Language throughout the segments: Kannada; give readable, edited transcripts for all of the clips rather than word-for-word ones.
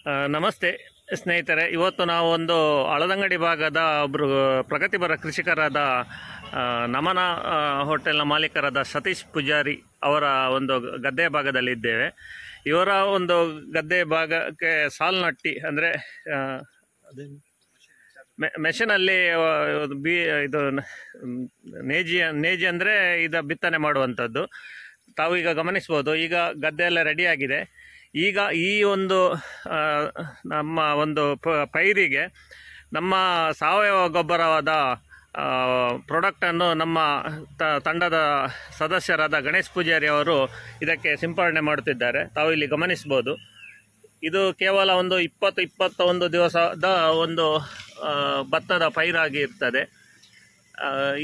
ನಮಸ್ತೆ ಸ್ನೇಹಿತರೆ, ಇವತ್ತು ನಾವು ಒಂದು ಹಳದಂಗಡಿ ಭಾಗದ ಒಬ್ಬರು ಪ್ರಗತಿಪರ ಕೃಷಿಕರಾದ ನಮನ ಹೋಟೆಲ್ನ ಮಾಲೀಕರಾದ ಸತೀಶ್ ಪೂಜಾರಿ ಅವರ ಒಂದು ಗದ್ದೆ ಭಾಗದಲ್ಲಿದ್ದೇವೆ. ಇವರ ಒಂದು ಗದ್ದೆ ಭಾಗಕ್ಕೆ ಸಾಲ್ನಟ್ಟಿ ಅಂದರೆ ಮೆಷಿನಲ್ಲಿ ಇದು ನೇಜಿ ಅಂದರೆ ಇದು ಬಿತ್ತನೆ ಮಾಡುವಂಥದ್ದು. ತಾವು ಈಗ ಗಮನಿಸ್ಬೋದು, ಈಗ ಗದ್ದೆ ಎಲ್ಲ ರೆಡಿಯಾಗಿದೆ. ಈಗ ಈ ಒಂದು ನಮ್ಮ ಒಂದು ಪೈರಿಗೆ ನಮ್ಮ ಸಾವಯವ ಗೊಬ್ಬರವಾದ ಪ್ರಾಡಕ್ಟನ್ನು ನಮ್ಮ ತಂಡದ ಸದಸ್ಯರಾದ ಗಣೇಶ್ ಪೂಜಾರಿ ಅವರು ಇದಕ್ಕೆ ಸಿಂಪರಣೆ ಮಾಡುತ್ತಿದ್ದಾರೆ. ತಾವು ಇಲ್ಲಿ ಗಮನಿಸ್ಬೋದು, ಇದು ಕೇವಲ ಒಂದು 21 ದಿವಸದ ಒಂದು ಭತ್ತದ ಪೈರಾಗಿ ಇರ್ತದೆ.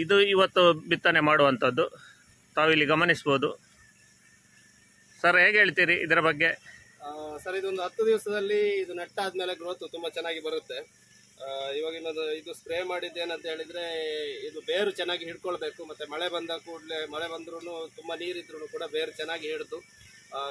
ಇದು ಇವತ್ತು ಬಿತ್ತನೆ ಮಾಡುವಂಥದ್ದು. ತಾವು ಇಲ್ಲಿ ಗಮನಿಸ್ಬೋದು. ಸರ್, ಹೇಗೆ ಹೇಳ್ತೀರಿ ಇದರ ಬಗ್ಗೆ? ಸರ್, ಇದೊಂದು 10 ದಿವಸದಲ್ಲಿ ಇದು ನೆಟ್ಟಾದ್ಮೇಲೆ ಗ್ರೋತ್ ತುಂಬಾ ಚೆನ್ನಾಗಿ ಬರುತ್ತೆ. ಇವಾಗಿನ ಇದು ಸ್ಪ್ರೇ ಮಾಡಿದ್ದೇನಂತ ಹೇಳಿದ್ರೆ, ಇದು ಬೇರು ಚೆನ್ನಾಗಿ ಹಿಡ್ಕೊಳ್ಬೇಕು. ಮತ್ತೆ ಮಳೆ ಬಂದ ಕೂಡಲೇ, ಮಳೆ ಬಂದ್ರೂ ತುಂಬಾ ನೀರಿದ್ರು ಕೂಡ ಬೇರು ಚೆನ್ನಾಗಿ ಹಿಡಿದು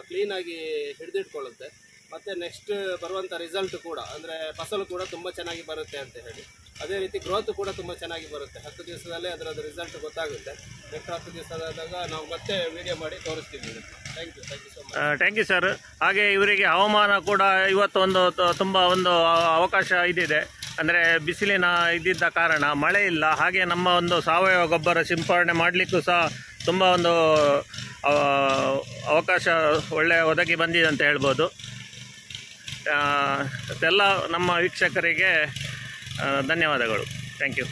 ಕ್ಲೀನಾಗಿ ಹಿಡಿದಿಟ್ಕೊಳ್ಳುತ್ತೆ. ಮತ್ತೆ ನೆಕ್ಸ್ಟ್ ಬರುವಂತ ರಿಸಲ್ಟ್ ಕೂಡ, ಅಂದ್ರೆ ಫಸಲು ಕೂಡ ತುಂಬಾ ಚೆನ್ನಾಗಿ ಬರುತ್ತೆ ಅಂತ ಹೇಳಿ. ಅದೇ ರೀತಿ ಗ್ರೋತ್ ಕೂಡ ತುಂಬಾ ಚೆನ್ನಾಗಿ ಬರುತ್ತೆ. 10 ದಿವಸದಲ್ಲೇ ಅದರದ್ದು ರಿಸಲ್ಟ್ ಗೊತ್ತಾಗುತ್ತೆ. ನೆಕ್ಸ್ಟ್ 10 ದಿವಸದಾಗ ನಾವು ಮತ್ತೆ ವಿಡಿಯೋ ಮಾಡಿ ತೋರಿಸ್ತೀವಿ. Thank you so much. Thank you sir. ಹಾಗೆ ಇವರಿಗೆ ಹವಾಮಾನ ಕೂಡ ಇವತ್ತು ಒಂದು ತುಂಬ ಒಂದು ಅವಕಾಶ ಇದಿದೆ. ಅಂದರೆ ಬಿಸಿಲಿನ ಇದ್ದಿದ್ದ ಕಾರಣ ಮಳೆ ಇಲ್ಲ. ಹಾಗೆ ನಮ್ಮ ಒಂದು ಸಾವಯವ ಗೊಬ್ಬರ ಸಿಂಪರಣೆ ಮಾಡಲಿಕ್ಕೂ ಸಹ ತುಂಬ ಒಂದು ಅವಕಾಶ ಒಳ್ಳೆಯ ಒದಗಿ ಬಂದಿದೆ ಅಂತ ಹೇಳ್ಬೋದು. ಎಲ್ಲ ನಮ್ಮ ವೀಕ್ಷಕರಿಗೆ ಧನ್ಯವಾದಗಳು. Thank you.